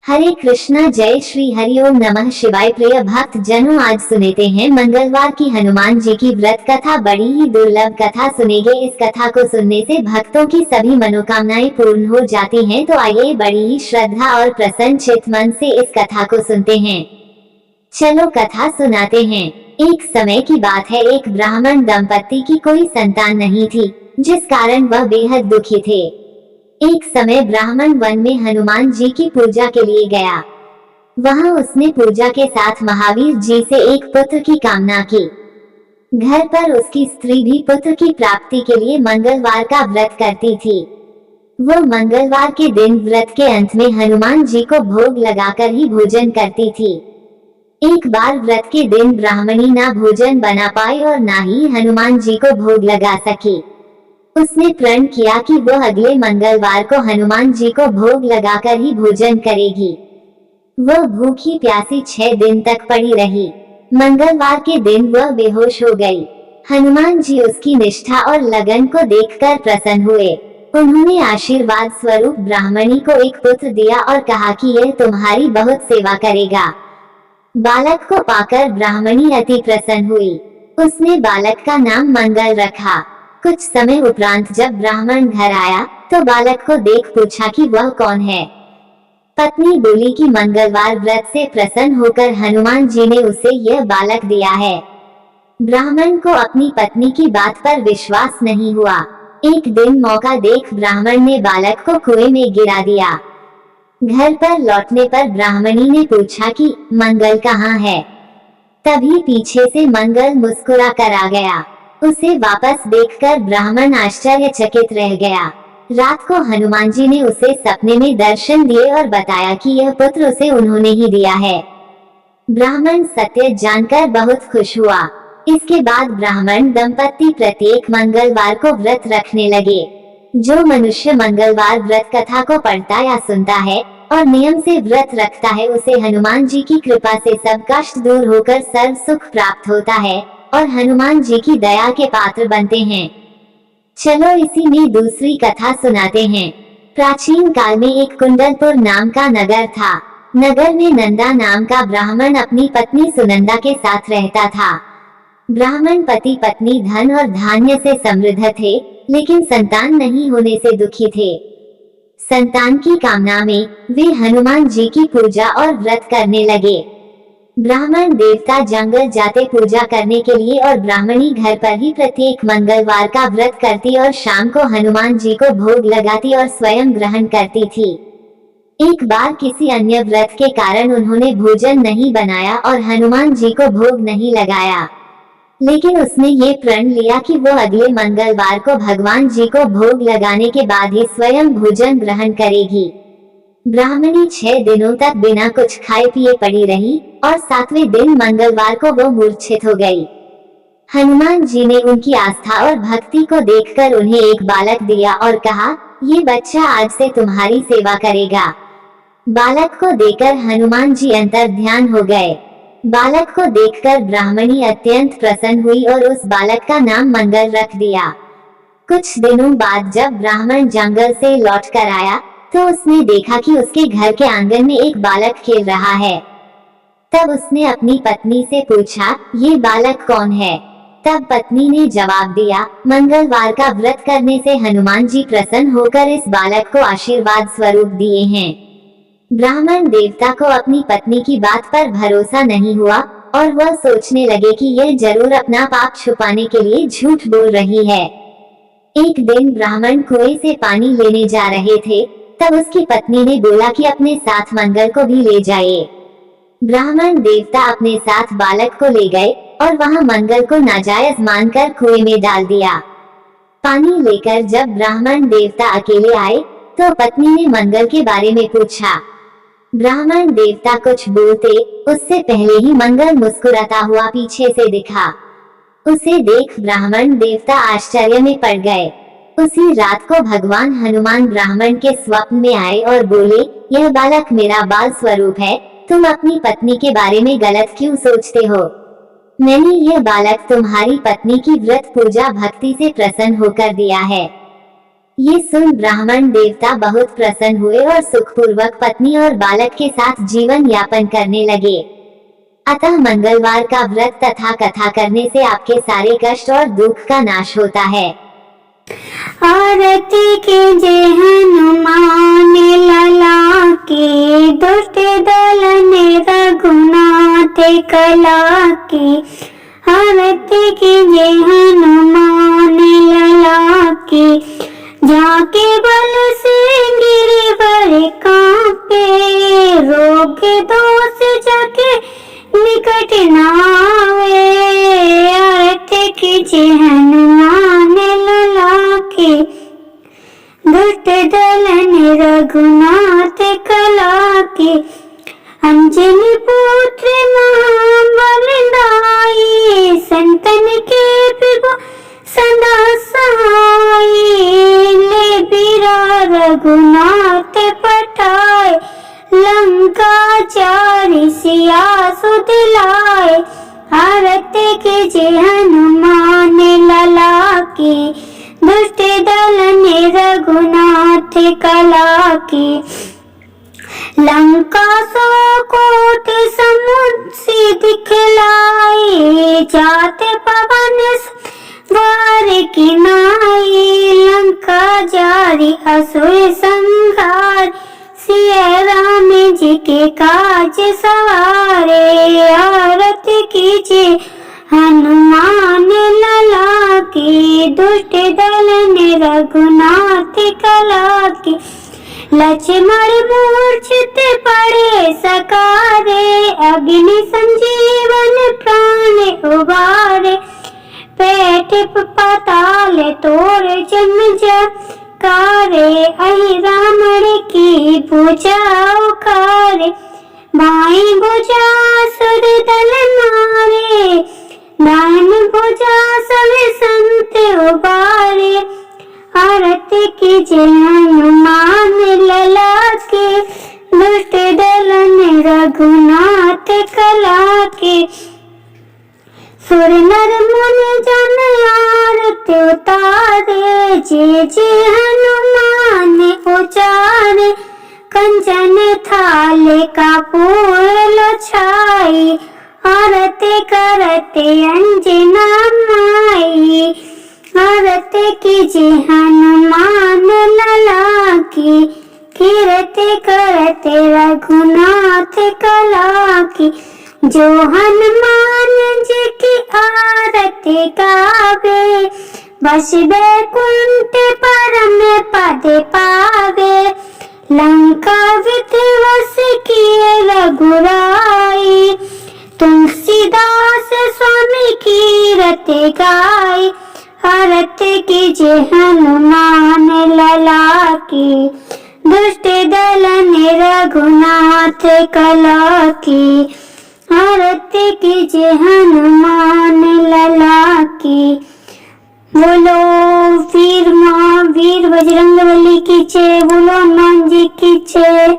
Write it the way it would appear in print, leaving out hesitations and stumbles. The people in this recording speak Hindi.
हरे कृष्णा, जय श्री हरि ओम नमः शिवाय। प्रिय भक्त जनों, आज सुनते हैं मंगलवार की हनुमान जी की व्रत कथा। बड़ी ही दुर्लभ कथा सुनेंगे। इस कथा को सुनने से भक्तों की सभी मनोकामनाएं पूर्ण हो जाती हैं। तो आइए बड़ी ही श्रद्धा और प्रसन्न चित्त मन से इस कथा को सुनते हैं। चलो कथा सुनाते हैं। एक समय की बात है, एक ब्राह्मण दंपत्ति की कोई संतान नहीं थी, जिस कारण वह बेहद दुखी थे। एक समय ब्राह्मण वन में हनुमान जी की पूजा के लिए गया। वहां उसने पूजा के साथ महावीर जी से एक पुत्र की कामना की। घर पर उसकी स्त्री भी पुत्र की प्राप्ति के लिए मंगलवार का व्रत करती थी। वो मंगलवार के दिन व्रत के अंत में हनुमान जी को भोग लगाकर ही भोजन करती थी। एक बार व्रत के दिन ब्राह्मणी ना भोजन बना पाई और ना ही हनुमान जी को भोग लगा सकी। उसने प्रण किया कि वह अगले मंगलवार को हनुमान जी को भोग लगाकर ही भोजन करेगी। वह भूखी प्यासी 6 दिन तक पड़ी रही। मंगलवार के दिन वह बेहोश हो गई। हनुमान जी उसकी निष्ठा और लगन को देखकर प्रसन्न हुए। उन्होंने आशीर्वाद स्वरूप ब्राह्मणी को एक पुत्र दिया और कहा कि यह तुम्हारी बहुत सेवा करेगा। बालक को पाकर ब्राह्मणी अति प्रसन्न हुई। उसने बालक का नाम मंगल रखा। कुछ समय उपरांत जब ब्राह्मण घर आया तो बालक को देख पूछा कि वह कौन है। पत्नी बोली कि मंगलवार व्रत से प्रसन्न होकर हनुमान जी ने उसे यह बालक दिया है। ब्राह्मण को अपनी पत्नी की बात पर विश्वास नहीं हुआ। एक दिन मौका देख ब्राह्मण ने बालक को कुएं में गिरा दिया। घर पर लौटने पर ब्राह्मणी ने पूछा कि मंगल कहाँ है। तभी पीछे से मंगल मुस्कुरा कर आ गया। उसे वापस देखकर ब्राह्मण आश्चर्यचकित रह गया। रात को हनुमान जी ने उसे सपने में दर्शन दिए और बताया कि यह पुत्र उसे उन्होंने ही दिया है। ब्राह्मण सत्य जानकर बहुत खुश हुआ। इसके बाद ब्राह्मण दंपत्ति प्रत्येक मंगलवार को व्रत रखने लगे। जो मनुष्य मंगलवार व्रत कथा को पढ़ता या सुनता है और नियम से व्रत रखता है, उसे हनुमान जी की कृपा से सब कष्ट दूर होकर सर्व सुख प्राप्त होता है और हनुमान जी की दया के पात्र बनते हैं। चलो इसी में दूसरी कथा सुनाते हैं। प्राचीन काल में एक कुंडलपुर नाम का नगर था। नगर में नंदा नाम का ब्राह्मण अपनी पत्नी सुनंदा के साथ रहता था। ब्राह्मण पति पत्नी धन और धान्य से समृद्ध थे, लेकिन संतान नहीं होने से दुखी थे। संतान की कामना में वे हनुमान जी की पूजा और व्रत करने लगे। ब्राह्मण देवता जंगल जाते पूजा करने के लिए और ब्राह्मणी घर पर ही प्रत्येक मंगलवार का व्रत करती और शाम को हनुमान जी को भोग लगाती और स्वयं ग्रहण करती थी। एक बार किसी अन्य व्रत के कारण उन्होंने भोजन नहीं बनाया और हनुमान जी को भोग नहीं लगाया, लेकिन उसने ये प्रण लिया कि वो अगले मंगलवार को भगवान जी को भोग लगाने के बाद ही स्वयं भोजन ग्रहण करेगी। ब्राह्मणी 6 दिनों तक बिना कुछ खाए पिए पड़ी रही और 7वें दिन मंगलवार को वो मूर्छित हो गई। हनुमान जी ने उनकी आस्था और भक्ति को देखकर उन्हें एक बालक दिया और कहा, ये बच्चा आज से तुम्हारी सेवा करेगा। बालक को देकर हनुमान जी अंतर ध्यान हो गए। बालक को देखकर ब्राह्मणी अत्यंत प्रसन्न हुई और उस बालक का नाम मंगल रख दिया। कुछ दिनों बाद जब ब्राह्मण जंगल से लौट कर आया तो उसने देखा कि उसके घर के आंगन में एक बालक खेल रहा है। तब उसने अपनी पत्नी से पूछा, ये बालक कौन है? तब पत्नी ने जवाब दिया, मंगलवार का व्रत करने से हनुमान जी प्रसन्न होकर इस बालक को आशीर्वाद स्वरूप दिए हैं। ब्राह्मण देवता को अपनी पत्नी की बात पर भरोसा नहीं हुआ और वह सोचने लगे कि यह जरूर अपना पाप छुपाने के लिए झूठ बोल रही है। एक दिन ब्राह्मण कुएं से पानी लेने जा रहे थे। तब उसकी पत्नी ने बोला कि अपने साथ मंगल को भी ले जाइए। ब्राह्मण देवता अपने साथ बालक को ले गए और वहां मंगल को नाजायज मानकर कुएं में डाल दिया। पानी लेकर जब ब्राह्मण देवता अकेले आए तो पत्नी ने मंगल के बारे में पूछा। ब्राह्मण देवता कुछ बोलते उससे पहले ही मंगल मुस्कुराता हुआ पीछे से दिखा। उसे देख ब्राह्मण देवता आश्चर्य में पड़ गए। उसी रात को भगवान हनुमान ब्राह्मण के स्वप्न में आए और बोले, यह बालक मेरा बाल स्वरूप है, तुम अपनी पत्नी के बारे में गलत क्यों सोचते हो? मैंने यह बालक तुम्हारी पत्नी की व्रत पूजा भक्ति से प्रसन्न होकर दिया है। ये सुन ब्राह्मण देवता बहुत प्रसन्न हुए और सुखपूर्वक पत्नी और बालक के साथ जीवन यापन करने लगे। अतः मंगलवार का व्रत तथा कथा करने से आपके सारे कष्ट और दुख का नाश होता है। आरती कीजे हनुमान लला की, दुष्ट दलन रघुनाथ कला की। आरती कीजे हनुमान लला की, जाके बल से गिरिवर कांपे, रोग दोष जाके निकट न आवे। आरती कीजे हनुमान लला की, दुष्ट दलन रघुनाथ कला की। अंजनी पुत्र बलदाई, संतन के प्रभु सदा सहाय। ले बीरा रघुनाथ पठाए, लंका चारि सिया सुध लाए। आरती कीजे हनुमान लला की, दुष्ट दलन रघुनाथ कला की। लंका सौ कोट समुद्र दिखलाई, जाते पवन वार की नाई। लंका जारी असुर संहार, सिया राम जी के काज सवारे। आरती कीजे हनुमान लला की, दुष्ट दलन रघुनाथ कला की। लक्ष्मण मूर्छित पड़े सकारे, अग्नि संजीवन प्राण उबारे। पेट पाताल तोड़ जन्म कारे, अहि रावण की भुजा उखारे। बाई भुजा सुर दल मारे, दान भुजा सब संत उबारे। आरती कीजे हनुमान लला की, दुष्ट दलन रघुनाथ कला की। सुर नर मुनि जन आरती उतारे, जे हनुमान उचारे। कंचन थाल कपूर लछाई, आरती करते अंजना माई। आरती कीजे हनुमान लला की, कीर्ति करते रघुनाथ कला की। जो हनुमान जी की आरती गावे, बस बैकुंठ परम पद पावे। लंका विध्वंस किए रघुराई, तुलसीदास स्वामी कीर्ति गाई। आरती कीजे हनुमान लला की, दुष्ट दलन रघुनाथ कला की। आरती कीजे हनुमान लला की। बोलो वीर बजरंगबली की जय, बोलो हनुमान जी की जय।